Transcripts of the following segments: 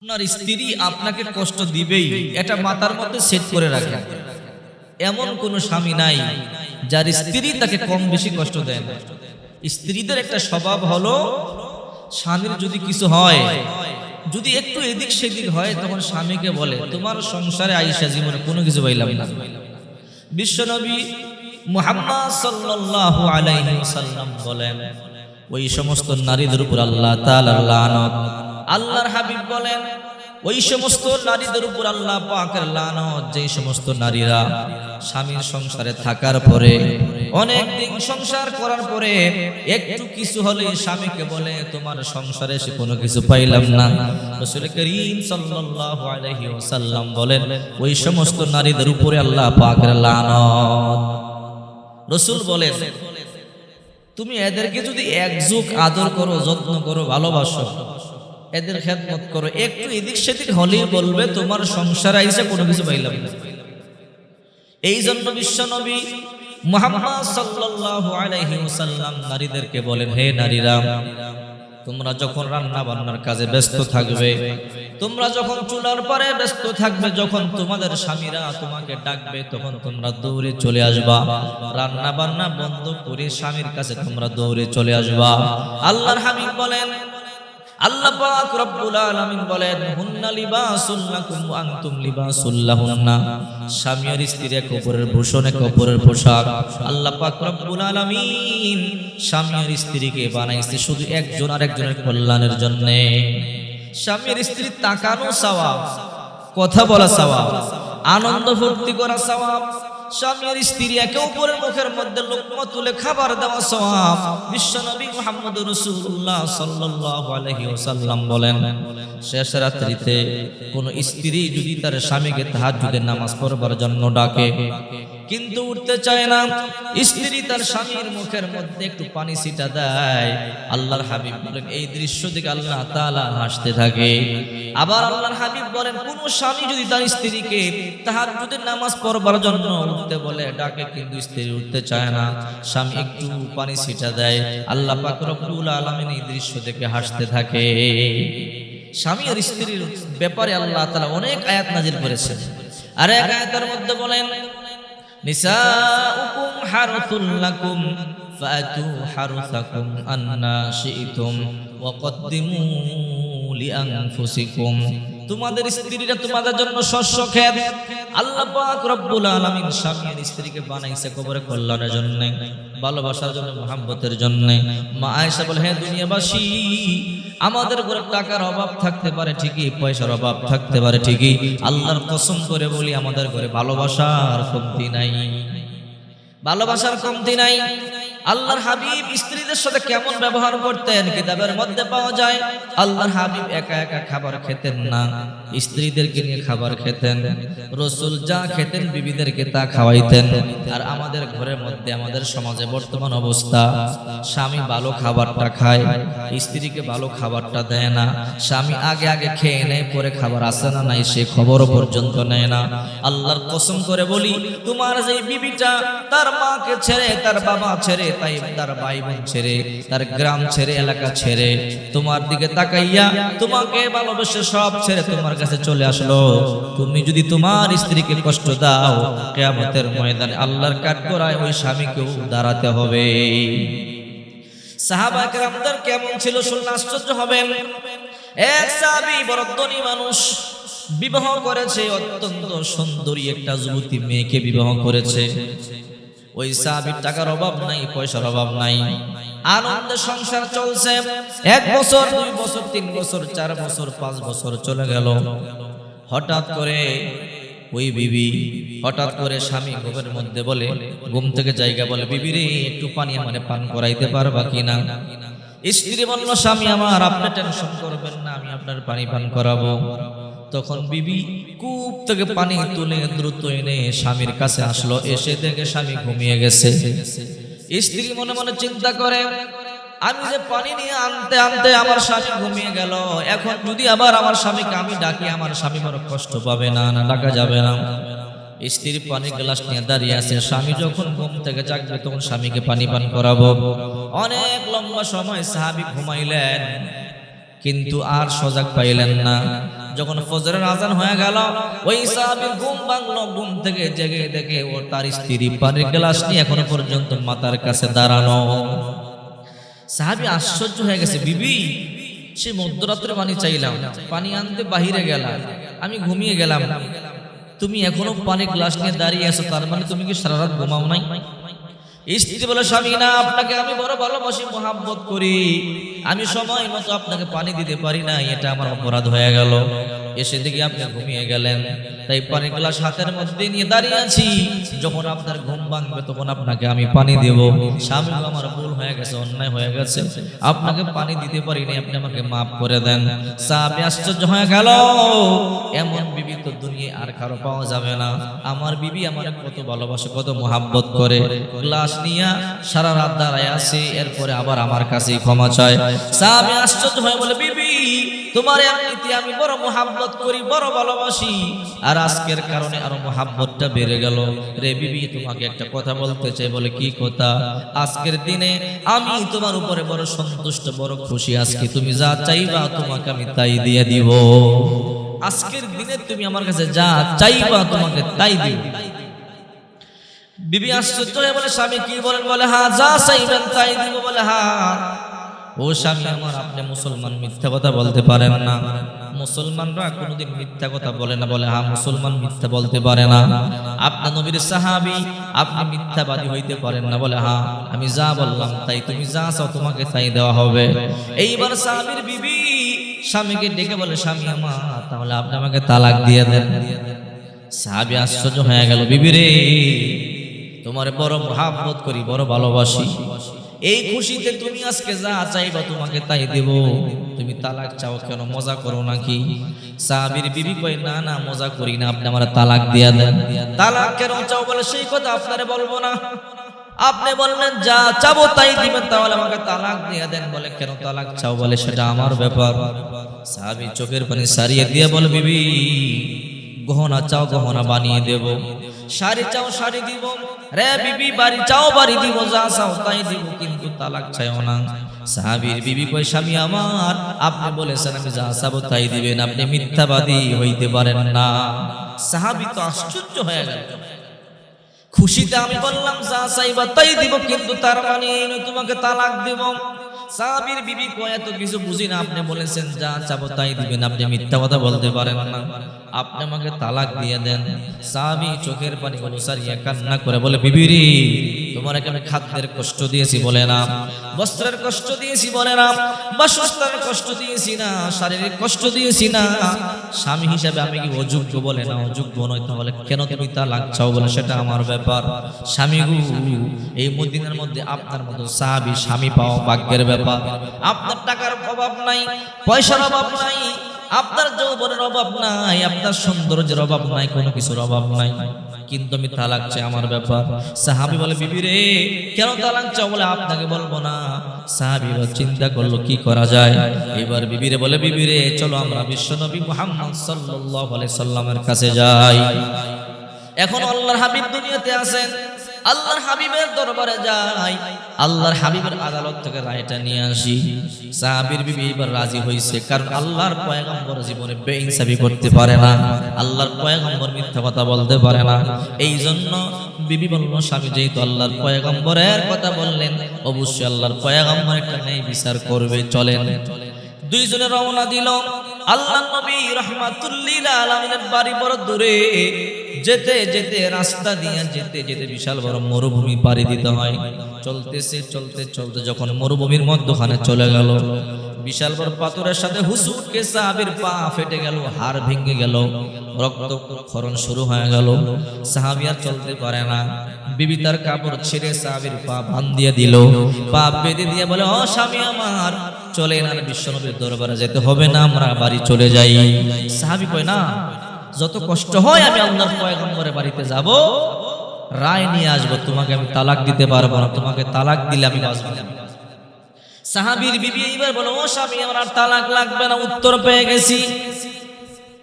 আপনার স্ত্রী আপনাকে কষ্ট দিবেই, এটা মাথার মধ্যে সেট করে রাখেন। এমন কোন স্বামী নাই যার স্ত্রী তাকে কম বেশি কষ্ট দেয় না। স্ত্রীদের একটা স্বভাব হলো, স্বামীর যদি কিছু হয়, যদি একটু এদিক সেদিক হয়, তখন স্বামীকে বলে তোমার সংসারে আইসা জীবনে কোনো কিছু পাইলাম না। বিশ্বনবী মুহাম্মদ সাল্লাল্লাহু আলাইহি ওয়াসাল্লাম বলেন, ওই সমস্ত নারীদের উপর আল্লাহ তাআলার লানত। আল্লাহর হাবিব বলেন, ওই সমস্ত নারীদের উপর আল্লাহ পাকের লানত, যে সমস্ত নারীরা স্বামীর সংসারে থাকার পরে, অনেক দিন সংসার করার পরে একটু কিছু হলে স্বামীকে বলে তোমার সংসারে এসে কোনো কিছু পাইলাম না। রাসূল করিম সাল্লাল্লাহু আলাইহি ওয়াসাল্লাম বলেন, ওই সমস্ত নারীদের উপরে আল্লাহ পাকের লানত। রাসূল বলেন, তুমি এদেরকে যদি একযুগ আদর করো, যত্ন করো, ভালোবাসো, এদের খেদমত করো, একটু এদিক সেদিক হলেই বলবে তোমার সংসারে আইসা কোনো কিছু পাইলাম না। এই জন্য বিশ্বনবী মুহাম্মদ সাল্লাল্লাহু আলাইহি ওয়াসাল্লাম নারীদেরকে বলেন, হে নারীরা, তোমরা যখন রান্না বান্নার কাজে ব্যস্ত থাকবে, তোমরা যখন চুলার পারে ব্যস্ত থাকবে, যখন তোমাদের স্বামীরা তোমাকে ডাকবে, তখন তোমরা দৌড়ে চলে আসবা। রান্না বান্না বন্ধ করে স্বামীর কাছে তোমরা দৌড়ে চলে আসবা। আল্লাহর হাবিব বলেন, আল্লাহ পাক রব্বুল আলামিন বলেন, হুন্না লিবাসুল লাকুম ওয়া আনতুম লিবাসুল লাহুন্না। স্বামী আর স্ত্রী এক অপরের ভূষণ, এক অপরের পোশাক। আল্লাহ পাক রব্বুল আলামিন স্বামী আর স্ত্রীকে বানাইছে শুধু একজন আর একজনের কল্যাণের জন্য। স্বামী আর স্ত্রী তাকানো সওয়াব, কথা বলা সওয়াব, আনন্দ ফুর্তি করা সওয়াব, স্বামী আর স্ত্রী একে অপরের মুখের মধ্যে লোকমা তুলে খাবার দেওয়া সওয়াব। বিশ্বনবী মুহাম্মদ রাসূলুল্লাহ সাল্লাল্লাহু আলাইহি ওয়াসাল্লাম বলেন, শেষ রাত্রিতে কোন স্ত্রী যদি তার স্বামীকে তাহাজ্জুদের নামাজ পড়বার জন্য ডাকে, কিন্তু উঠতে চায় না, স্ত্রী তার স্বামীর মুখের মধ্যে একটু পানি ছিটা দেয়, আল্লাহর হাবিব বলেন এই দৃশ্য দেখে আল্লাহ তাআলা হাসতে থাকে। আবার আল্লাহর হাবিব বলেন, কোন স্বামী যদি তার স্ত্রীকে তাহাজ্জুদের নামাজ পড়বার জন্য উঠতে বলে, ডাকে, কিন্তু স্ত্রী উঠতে চায় না, স্বামী একটু পানি ছিটা দেয়, আল্লাহ পাক রব্বুল আলামিন এই দৃশ্য দেখে হাসতে থাকে। স্বামী আর স্ত্রীর ব্যাপারে আল্লাহ তাআলা অনেক আয়াত নাযিল করেছেন। আর এক আয়াতের মধ্যে বলেন, নিসাউকুম হারথুল লাকুম ফাতু হারসাকুম আন্না শি'তুম ওয়া কদ্দিমু লিআনফুসিকুম। তোমাদের স্ত্রীরা তোমাদের জন্য শস্য ক্ষেত। আল্লাহ পাক রব্বুল আলামিন স্বামী আর স্ত্রীকে বানাইছে কবরে কল্যাণের জন্য, ভালোবাসার জন্য, মহব্বতের জন্য। মা আয়েশা বলে, হে দুনিয়াবাসী, আমাদের ঘরে টাকার অভাব থাকতে পারে ঠিকই, পয়সার অভাব থাকতে পারে ঠিকই, আল্লাহর কসম করে বলি আমাদের ঘরে ভালোবাসার কমতি নাই, ভালোবাসার কমতি নাই। আল্লাহর হাবিব স্ত্রীদের সাথে কেমন ব্যবহার করতেন কিতাবের মধ্যে পাওয়া যায়। আল্লাহর হাবিব একা একা খাবার খেতেন না, স্ত্রীদেরকে নিয়ে খাবার খেতেন। রাসূল যা খেতেন বিবিদেরকে তা খাওয়াইতেন। আর আমাদের ঘরের মধ্যে, আমাদের সমাজে বর্তমান অবস্থা, স্বামী ভালো খাবারটা খায়, স্ত্রীকে ভালো খাবারটা দেয় না। স্বামী আগে আগে খেয়ে নেয়, পরে খাবার আসে না নাই সে খবরও পর্যন্ত নেয় না। আল্লাহর কসম করে বলি, তোমার যে বিবিটা তার মাকে ছেড়ে, তার বাবা ছেড়ে, তাই তার ভাই বোন ছেড়ে, তার গ্রাম ছেড়ে, এলাকা ছেড়ে, তোমার দিকে তাকাইয়া তোমাকে ভালোবেসে সব ছেড়ে তোমার কাছে চলে আসলো, তুমি যদি তোমার স্ত্রীকে কষ্ট দাও, কিয়ামতের ময়দানে আল্লাহর কাঠগড়ায় ওই স্বামীকেও দাঁড়াতে হবে। সাহাবা কেরামদের কেমন ছিল শুনলে আশ্চর্য হবেন। এক সাহাবী বড় ধনী মানুষ, বিবাহ করেছে, অত্যন্ত সুন্দরী একটা যুবতী মেয়েকে বিবাহ করেছে। ওই সাহাবীর টাকার অভাব নাই, পয়সার অভাব নাই, আনন্দে সংসার চলছে। 1 বছর, 2 বছর, 3 বছর, 4 বছর, 5 বছর চলে গেল। হঠাৎ করে ওই বিবি, হঠাৎ করে স্বামী ঘুমের মধ্যে বলে, ঘুম থেকে জায়গা বলে, বিবি রে একটু পানি আমারে পান করাইতে পারবা কিনা? স্ত্রী বলল, স্বামী আমার, আপনি টেনশন করবেন না, আমি আপনার পানি পান করাবো। তখন বিবি কূপ থেকে পানি তুলে দ্রুত এনে স্বামীর কাছে আসলো। এসে দেখে স্বামী ঘুমিয়ে গেছে। স্ত্রী মনে মনে চিন্তা করে, আমি যে পানি নিয়ে আনতে আনতে আমার স্বামী ঘুমিয়ে গেল, এখন যদি আবার আমার স্বামীকে আমি ডাকি, আমার স্বামী বড় কষ্ট পাবে না, না ডাকা যাবে না। স্ত্রী পানির গ্লাস নিয়ে দাঁড়িয়ে আছে। স্বামী যখন ঘুম থেকে জাগবে তখন স্বামীকে পানি পান করাবো। অনেক লম্বা সময় সাহাবী ঘুমাইলেন, কিন্তু আর সজাগ পাইলেন না। যখন ফজরের আজান হয়ে গেল, ওই সাহাবীর ঘুম ভাঙলো, ঘুম থেকে জেগে দেখে ও তার স্ত্রী পানির গ্লাস নিয়ে এখনো পর্যন্ত মাথার কাছে দাঁড়ানো। সাহাবী আশ্চর্য হয়ে গেছে, বিবি সে মধ্যরাত্রে পানি চাইলাম, পানি আনতে বাহিরে গেলাম, আমি ঘুমিয়ে গেলাম, তুমি এখনো পানির গ্লাস নিয়ে দাঁড়িয়ে আছো, তার মানে তুমি কি সারা রাত ঘুমাও নাই? স্ত্রী বলে, স্বামী না, আপনাকে আমি বড় ভালোবাসি, মহাব্বত করি, আমি সময় মতো আপনাকে পানি দিতে পারি না, এটা আমার অপরাধ হয়ে গেল। এসে দেখি আপনি ঘুমিয়ে গেলেন, তাই পানির গ্লাস হাতের মধ্যে নিয়ে দাঁড়িয়ে আছি, যখন আপনার ঘুম ভাঙবে তখন আপনাকে আমি পানি দেব। স্বামী, আমার ভুল হয়ে গেছে, অন্যায় হয়ে গেছে, আপনাকে পানি দিতে পারিনি, আপনি আমাকে মাফ করে দেন। সাহাবী আশ্চর্য হয়ে গেল, এমন বিবি তো দুনিয়ায় আর কারো পাওয়া যাবে না। আমার বিবি আমার কত ভালোবাসে, কত মহাব্বত করে, গ্লাস নিয়ে সারা রাত দাঁড়ায় আছে, এরপরে আবার আমার কাছে ক্ষমা চায়। সাহাবী আশ্চর্য হয়ে বলে, বিবি তোমার এমনিতে আমি বড় মহাব্বত করি, বড় ভালোবাসি, আর আজকের কারণে আরো মহাব্বতটা বেড়ে গেল। রে বিবি, তোমাকে একটা কথা বলতে চাই। বলে, কি কথা? আজকের দিনে আমি তোমার উপরে বড় সন্তুষ্ট, বড় খুশি, আজকে তুমি যা চাইবা তোমাকে আমি তাই দিয়ে দিব। আজকের দিনে তুমি আমার কাছে যা চাইবা তোমাকে তাই দিব। বিবি আশ্চর্য হয়ে বলে, স্বামী কি বলেন? বলে, হ্যাঁ, যা চাইবেন তাই দিব। বলে, হ্যাঁ। ও স্বামী আমার, আপনি মুসলমান, মিথ্যা কথা বলতে পারেন না, মুসলমানরা কোনোদিন মিথ্যা কথা বলে না। বলে, হ্যাঁ, মুসলমান মিথ্যা বলতে পারে না, আপনি নবীর সাহাবী, আপনি মিথ্যাবাদী হইতে পারেন না। বলে, হ্যাঁ, আমি যা বললাম তাই, তুমি যা চাও তোমাকে তাই দেওয়া হবে। এইবার সাহাবীর বিবি স্বামীকে ডেকে বলে, স্বামী আমার, তাহলে আপনি আমাকে তালাক দিয়ে দেন। সাহাবী আশ্চর্য হয়ে গেল, বিবি রে, তোমার বড় মহাব্বত করি, বড় ভালোবাসি, এই খুশিতে তুমি আজকে যা চাইবা তোমাকে তাই দেব, তুমি তালাক চাও কেন? মজা করো নাকি? সাহাবীর বিবি কয়, না না, মজা করি না, আপনি আমার তালাক দিয়ে দেন। তালাক কেন চাও? বলে, সেই কথা আপনারে বলবো না, আপনি বললেন যা চাবো তাই দিবেন, তাহলে আমাকে তালাক দিয়ে দেন। বলে, কেন তালাক চাও? বলে, সেটা আমার ব্যাপার। সাহাবী চোখের পানি সারিয়ে দিয়ে বলে, বিবি গহনা চাও গহনা বানিয়ে দেব, শাড়ি চাও শাড়ি দিব, রে বিবি বাড়ি চাও বাড়ি দিব, যা চাও তাই দিব, কিন্তু তালাক চাইও না। সাহাবীর বিবি কয়, স্বামী আমার, আপনি বলেছেন আমি যা চাবো তাই দিবেন, আপনি মিথ্যাবাদী হইতে পারেন না। সাহাবী তো আশ্চর্য হয়ে গেল, খুশিতে আমি বললাম যা চাইবা তাই দিব, কিন্তু তার মানে তোমাকে তালাক দিব। সাহাবীর বিবি কয়, এত কিছু বুঝি না, আপনি বলেছেন যা চাবো তাই দিবেন, আপনি মিথ্যা কথা বলতে পারেন না, আপনি আমাকে তালাক দিয়ে দেন। সাহাবী চোখের পানি গুলো সারিয়ে কান্না করে বলে, বিবি রে, তোমার আমি খাদ্যের কষ্ট দিয়েছি বলে না, বস্ত্রের কষ্ট দিয়েছি বলে না, বাসস্থানের কষ্ট দিয়েছি না, শারীরিক কষ্ট দিয়েছি না, স্বামী হিসাবে আমি কি অযোগ্য? বলে না, অযোগ্য নয়। তাহলে কেন তুমি তালাক চাও? বলে, সেটা আমার ব্যাপার। স্বামী গো, এই মদিনার মধ্যে আপনার মতো সাহাবী স্বামী পাওয়া ভাগ্যের ব্যাপার। আপনার টাকার অভাব নাই, পয়সার অভাব নাই, আপনার যৌবনের অভাব নাই, আপনার সৌন্দর্যের অভাব নাই, কোনো কিছুর অভাব নাই, কিন্তু আমি তালাক চাই, আমার ব্যাপার। সাহাবী বলে, বিবি রে, কেন তালাক চাও? বলে, আপনাকে বলবো না। সাহাবী চিন্তা করলো কি করা যায়। এবার বিবিরে বলে, বিবি রে, চলো আমরা বিশ্বনবী মুহাম্মদ সাল্লাল্লাহু আলাইহি সাল্লামের কাছে যাই। এখন আল্লাহর হাবিব দুনিয়াতে আছেন, আল্লাহর হাবিবের দরবারে যাই, আল্লাহর হাবিবের আদালত থেকে রায়টা নিয়ে আসি। সাহাবীর বিবি এবার রাজি হয়েছে, কারণ আল্লাহর পয়গম্বর জীবনে বেইনসাফি করতে পারে না, আল্লাহর পয়গম্বর মিথ্যা কথা বলতে পারে না। এই জন্য বিবি বলল, স্বামী যেহেতু আল্লাহর পয়গম্বরের কথা বললেন, অবশ্যই আল্লাহর পয়গম্বর একটা ন্যায় বিচার করবে, চলেন। দুইজনে রওনা দিল। আল্লাহর নবী রাহমাতুল লিল আলামিনের বাড়ি বড় দূরে, যেতে যেতে রাস্তা দিয়ে যেতে যেতে বিশাল বড় মরুভূমি পাড়ি দিতে হয়। চলতেছে চলতে চলতে যখন মরুভূমির মধ্যখানে চলে গেল, বিশাল বড় পাথরের সাথে হুসুটকে সাহাবীর পা ফেটে গেল, হাড় ভেঙে গেল, রক্তক্ষরণ শুরু হয়ে গেল। সাহাবী আর চলতে পারে না। বিবি তার কাপড় ছেড়ে সাহাবীর পা বাঁধিয়ে দিল, পা বেঁধে দিয়ে বলে, ও স্বামী আমার, চলেন, আর বিশ্বনবীর দরবারে যেতে হবে না, আমরা বাড়ি চলে যাই। সাহাবী কয়, না, যত কষ্ট হয় আমি আল্লাহর পয়গম্বরের বাড়িতে যাব, রায় নিয়ে আসবো, তোমাকে আমি তালাক দিতে পারবো না, তোমাকে তালাক দিলে আমি বাঁচবো না। সাহাবীর বিবি এইবার বলে, ও স্বামী আমার আর তালাক লাগবে না, উত্তর পেয়ে গেছি।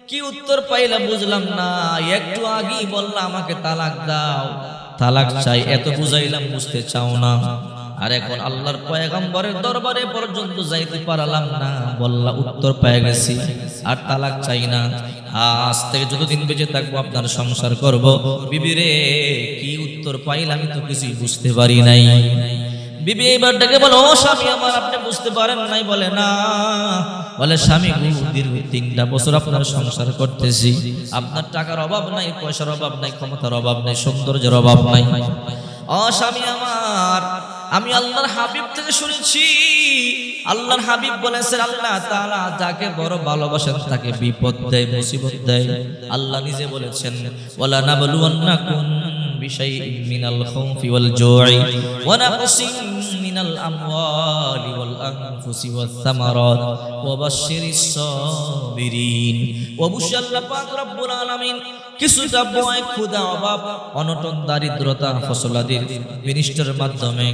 কি উত্তর পাইলা বুঝলাম না, একটু আগেই বললাম আমাকে তালাক দাও, তালাক চাই, এত বুঝাইলাম বুঝতে চাও না। আর এখন আল্লাহর পয়গম্বরের দরবারে পর্যন্ত যাইতে পারলাম না, বললা উত্তর পেয়ে গেছি, আর তালাক চাই না, আজ থেকে যতদিন বেঁচে থাকবো আপনার সংসার করব। বিবি রে, কি উত্তর পাইলাম আমি তো কিছুই বুঝতে পারি নাই। বিবি এবার ডেকে বলো, ও স্বামী আমার, আপনি বুঝতে পারেন নাই? বলে না। বলে স্বামী, দীর্ঘ 3টা বছর আপনার সংসার করতেছি, আপনার টাকার অভাব নাই, পয়সার অভাব নাই, ক্ষমতার অভাব নাই, সৌন্দর্যের অভাব নাই। ও স্বামী আমার, আমি আল্লাহর হাবিব থেকে শুনেছি, আল্লাহর হাবিব বলেছেন আল্লাহ তাআলা যাকে বড় ভালোবাসেন তাকে বিপদ দেয়, মুসিবত দেয়। আল্লাহ নিজে বলেছেন, ওয়ালা নাবলুওয়ান্নাকুম বিশাইইন মিনাল খাউফি ওয়াল জু'i ওয়া নাকসিন মিনাল আমওয়ালি ওয়াল আনফুসি ওয়াস সামারাত ওয়া বাশশিরিস সাবিরিন। অবশ্যই আল্লাহ পাক রব্বুল আলামিন কিছুটা ভয়, ক্ষুধা, অভাব, অনটন, দারিদ্রতা, ফসলাদির বিনষ্টের মাধ্যমে,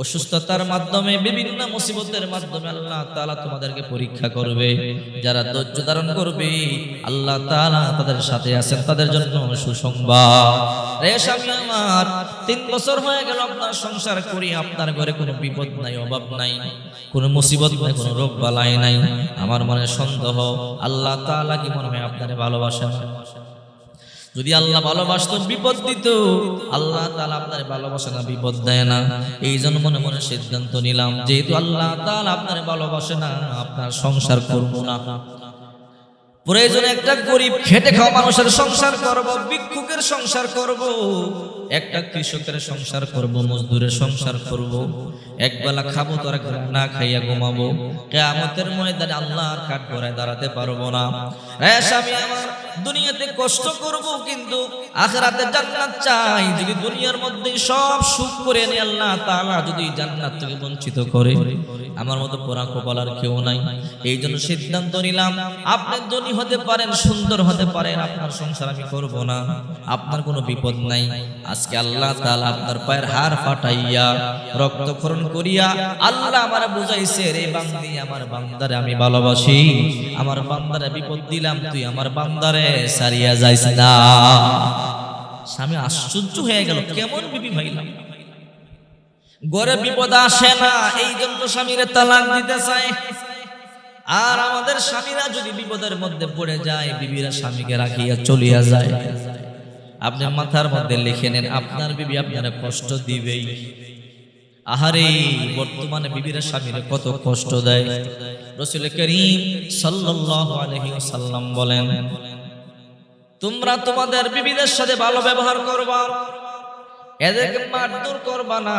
অসুস্থতার মাধ্যমে, বিভিন্ন মুসিবতের মাধ্যমে আল্লাহ তাআলা তোমাদেরকে পরীক্ষা করবে। যারা ধৈর্য ধারণ করবে আল্লাহ তাআলা তাদের সাথে আছেন, তাদের জন্য সুসংবাদ। রে স্বামী আমার, 3 বছর হয়ে গেল আপনার সংসার করি, আপনার ঘরে কোনো বিপদ নাই, অভাব নাই, কোনো মুসিবত নাই, কোনো রোগ বালাই নাই। আমার মনে সন্দেহ, আল্লাহ তাআলা কি মনে হয় আপনারে ভালোবাসেন? যদি আল্লাহ ভালোবাসতো বিপদ দিত। আল্লাহ তাআলা আপনার ভালোবাসে না, বিপদ দেয় না। এই জন্য মনে মনে সিদ্ধান্ত নিলাম, যেহেতু আল্লাহ তাআলা আপনার ভালোবাসে না, আপনার সংসার করব না। প্রয়োজনে একটা গরিব খেটে খাওয়া মানুষের সংসার করব, ভিক্ষুকের সংসার করব, একটা কৃষকের সংসার করব, মজদুরের সংসার করব। একবেলা খাবো তো আরেকবেলা না খাইয়া ঘুমাবো। কিয়ামতের ময়দানে আল্লাহর কাঠগড়ায় দাঁড়াতে পারবো না। রে স্বামী আমার, দুনিয়াতে কষ্ট করব কিন্তু আখিরাতে জান্নাত চাই। যদি দুনিয়ার মধ্যে সব সুখ করে নি আল্লাহ তাআলা যদি জান্নাত থেকে বঞ্চিত করে, আমার মতো পোড়া কপাল আর কেউ নাই। এই জন্য সিদ্ধান্ত নিলাম, আপনি ধনী হতে পারেন, সুন্দর হতে পারেন, আপনার সংসার আমি করব না। আপনার কোনো বিপদ নাই। আজকে আল্লাহ তাআলা আপনার পায়ের হাড় ফাটাইয়া রক্তক্ষরণ করিয়া আল্লাহ আমারে বুঝাইছে, রে বান্দি, আমার বান্দারে আমি ভালোবাসি, আমার বান্দারে বিপদ দিলাম, তুই আমার বান্দারে সারিয়া যাইস না। স্বামী আশ্চর্য হয়ে গেল, কেমন বিবি ভাইলাম, ঘরে বিপদ আসে না, এই জন্য স্বামীরে তালাক দিতে চায়। আর আমাদের স্বামীরা যদি বিপদের মধ্যে পড়ে যায়, বিবিরা স্বামীকে রাখিয়া চলিয়া যায়। আপনি মাথার মধ্যে লিখে নেন, আপনার বিবি আপনারা কষ্ট দিবেই। আহারে, বর্তমানে বিবিরা স্বামীরা কত কষ্ট দেয়। রাসূল করিম সাল্লাল্লাহু আলাইহি ওয়াসাল্লাম বলেন, তোমরা তোমাদের বিবিদের সাথে ভালো ব্যবহার করবা, এদেরকে মারধর করবা না।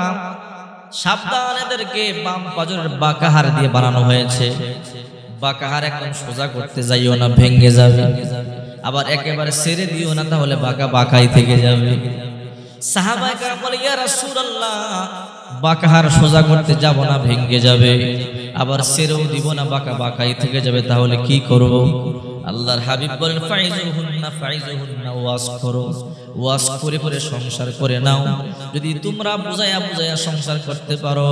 সাবধান, এদেরকে বাম পাজরের বাঁকা হাড় দিয়ে বানানো হয়েছে। বাঁকা হাড় একদম সোজা করতে যাইও না, ভেঙে যাবে। আবার একেবারে ছেড়ে দিও না, তাহলে বাঁকা বাঁকাই থেকে যাবে। সাহাবায়ে কেরাম বলে, ইয়া রাসূলুল্লাহ, বাঁকা হাড় সোজা করতে যাব না, ভেঙে যাবে। আবার ছেড়েও দিব না, বাঁকা বাঁকাই থেকে যাবে, তাহলে কি করব? আল্লাহর হাবিব বলেন, ফাইজুহুন্না ফাইজুহুন্না, ওয়াজ করো, ওয়াজ করে করে সংসার করে নাও। যদি তোমরা বুঝাইয়া বুঝাইয়া সংসার করতে পারো,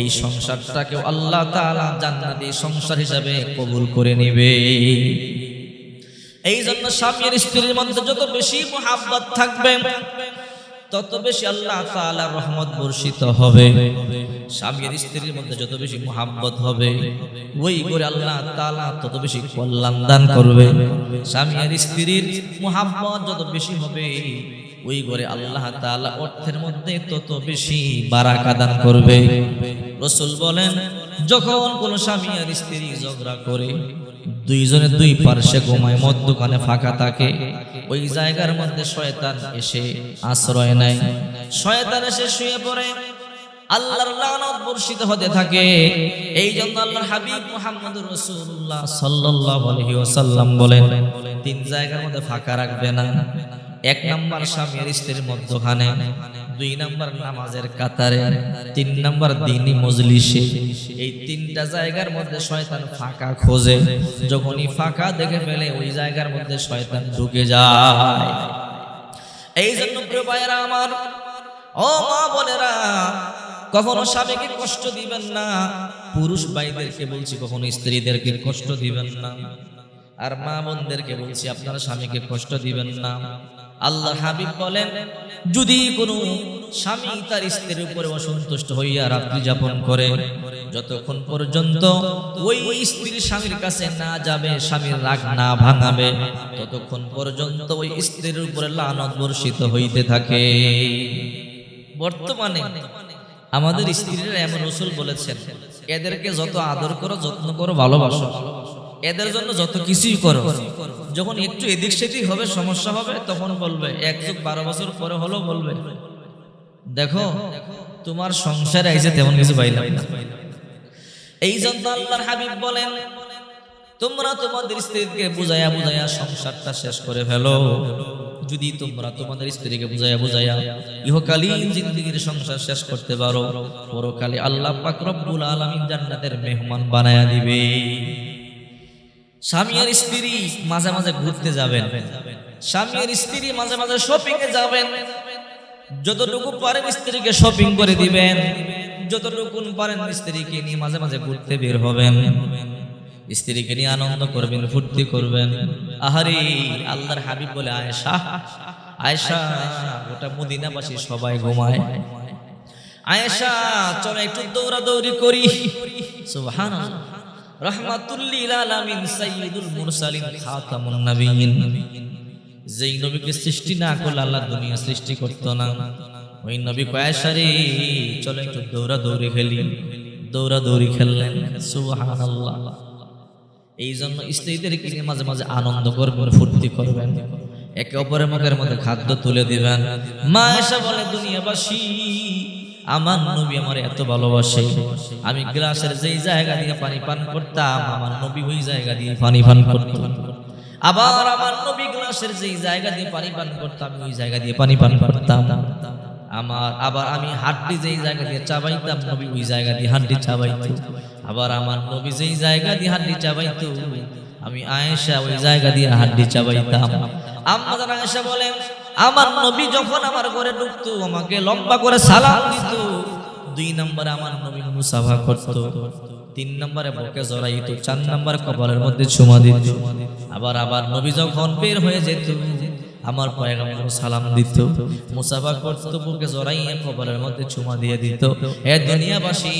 এই সংসারটাকে আল্লাহ তাআলা জান্নাতি সংসার হিসাবে কবুল করে নেবে। এই জন্য স্বামীর স্ত্রীর মধ্যে যত বেশি মুহাব্বত থাকবে, তত বেশি আল্লাহ তাআলার রহমত বর্ষিত হবে। স্বামীর স্ত্রীর মধ্যে যত বেশি মুহাব্বত হবে, ওই করে আল্লাহ তাআলা তত বেশি কল্যাণ দান করবে। স্বামীর স্ত্রীর মুহাব্বত যত বেশি হবে, ওই করে আল্লাহ তাআলা অর্থের মধ্যে তত বেশি বারাকা দান করবে। রাসূল বলেন, যখন কোন স্বামী আর স্ত্রী ঝগড়া করে, দুইজনে দুই পার্শ্বে ঘুমায়, মধ্যখানে ফাঁকা থাকে, ওই জায়গার মধ্যে শয়তান এসে আশ্রয় নেয়। শয়তান এসে শুয়ে পড়ে, আল্লাহর লানত বর্ষিত হতে থাকে। এই জন্য আল্লাহর হাবিব মুহাম্মদুর রাসূলুল্লাহ সাল্লাল্লাহু আলাইহি ওয়াসাল্লাম বলেন, 3 জায়গার মধ্যে ফাঁকা রাখবে না। 1 নাম্বার স্বামীর স্ত্রীর মধ্যখানে, 2 নাম্বার নামাজের কাতারে, 3 নাম্বার দ্বীনি মজলিসে। এই 3টা জায়গার মধ্যে শয়তান ফাঁকা খোঁজে। যখনই ফাঁকা দেখে ফেলে, ওই জায়গার মধ্যে শয়তান ঢুকে যায়। এই জন্য প্রিয় ভাইরা আমার, ও মা বোনেরা, কখনো স্বামীকে কষ্ট দিবেন না। পুরুষ ভাইদেরকে বলছি, কখনো স্ত্রীদেরকে কষ্ট দিবেন না। আর মা বোনদেরকে বলছি, আপনারা স্বামীকে কষ্ট দিবেন না। আল্লাহ হাবিব বলেন, যদি কোনো স্বামী তার স্ত্রীর উপরে অসন্তুষ্ট হইয়া রাত্রি যাপন করে, যতক্ষণ পর্যন্ত ওই স্ত্রী স্বামীর কাছে না যাবে, স্বামীর রাগ না ভাঙাবে, ততক্ষণ পর্যন্ত ওই স্ত্রীর উপরে লানত বর্ষিত হইতে থাকে। বর্তমানে আমাদের স্ত্রীরা এমন রাসূল বলেছেন, এদেরকে যত আদর করো, যত্ন করো, ভালোবাসো, এদের জন্য যত কিছুই করো, যখন একটু এদিক সেদিক হবে, সমস্যা হবে, তখন বলবে, 1 যুগ 12 বছর পরে হলো বলবে, দেখো তোমার সংসারে আইছে তেমন কিছু পাইলাম না। এই জন্য আল্লাহর হাবিব বলেন, তোমরা তোমাদের স্ত্রীকে বুঝাইয়া বুঝাইয়া সংসারটা শেষ করে ফেলো। যদি তোমরা তোমাদের স্ত্রীকে বুঝাইয়া বুঝাইয়া ইহকালীন জিন্দেগীর সংসার শেষ করতে পারো, পরকালে আল্লাহ পাক রব্বুল আলামিন জান্নাতের মেহমান বানায়া দিবে। স্বামী আর স্ত্রী মাঝে মাঝে ঘুরতে যাবেন, স্বামী আর স্ত্রী মাঝে মাঝে শপিং এ যাবেন। যতটুকু পারেন স্ত্রীকে শপিং করে দিবেন, যতটুকু পারেন স্ত্রীকে নিয়ে মাঝে মাঝে ঘুরতে বের হবেন, স্ত্রীকে নিয়ে আনন্দ করবেন, ফুর্তি করবেন। আহারে আল্লাহর হাবিব বলে, আয়েশা আয়েশা, গোটা মদিনাবাসী সবাই ঘুমায়, আয়েশা চলো একটু দৌড়াদৌড়ি করি। সুবহানাল্লাহ। রাহমাতুল লিল আলামিন, সাইয়্যিদুল মুরসালিন, খাতামুন নবিয়্যিন, যেই নবীকে সৃষ্টি না করলে আল্লাহ দুনিয়া সৃষ্টি করতো না, ওই নবী কয়, আয়েশা রে চলো একটু দৌড়াদৌড়ি খেলি। দৌড়াদৌড়ি খেললেন। সুবহানাল্লাহ। এই জন্য স্ত্রীদেরকে নিয়ে মাঝে মাঝে আনন্দ করবেন, ফুর্তি করবেন, একে অপরের মুখের মধ্যে খাদ্য তুলে দিবেন। মা আয়েশা বলে, দুনিয়াবাসী আমার নবী আমার এত ভালোবাসে, আমি গ্লাসের যেই জায়গা দিয়ে পানি পান করতাম, আমার নবী ওই জায়গা দিয়ে পানি পান করত। আবার আমার নবী গ্লাসের যেই জায়গা দিয়ে পানি পান করতাম, ওই জায়গা দিয়ে পানি পান করতাম। আবার আমি হাড্ডি যেই জায়গা দিয়ে চাবাইতাম, নবী ওই জায়গা দিয়ে হাড্ডি চাবাইতো। আবার আমার নবী যেই জায়গা দিয়ে হাড্ডি চাবাইতো, আমি আয়েশা ওই জায়গা দিয়ে হাড্ডি চাবাইতাম। আম্মা জান আয়েশা বলেন, আমার নবী যখন আমার ঘরে ঢুকতো, আমাকে লম্বা করে সালাম দিত। 2 নম্বরে আমার নবী মুসাফা করত, 3 নম্বরে বুকে জড়াইতো, 4 নম্বরে কপালের মধ্যে চুমা দিত। আবার নবী যখন বের হয়ে যেত, আমার পয়গম্বর সালাম দিত, মুসাফা করত, বুকে জড়াইয়া কপালের মধ্যে চুমা দিয়ে দিত। এ দুনিয়াবাসী,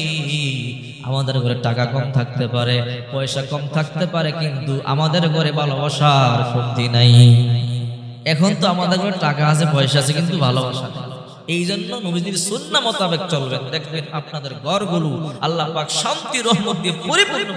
আমাদের ঘরে টাকা কম থাকতে পারে, পয়সা কম থাকতে পারে, কিন্তু আমাদের ঘরে ভালোবাসার কমতি নাই। এখন তো আমাদের ঘরে টাকা আছে, পয়সা আছে, কিন্তু ভালোবাসা নেই। এই জন্য নবীজির সুন্নাহ মোতাবেক চলবেন, দেখবেন আপনাদের ঘরগুলো আল্লাহ পাক শান্তি রহমত দিয়ে পরিপূর্ণ।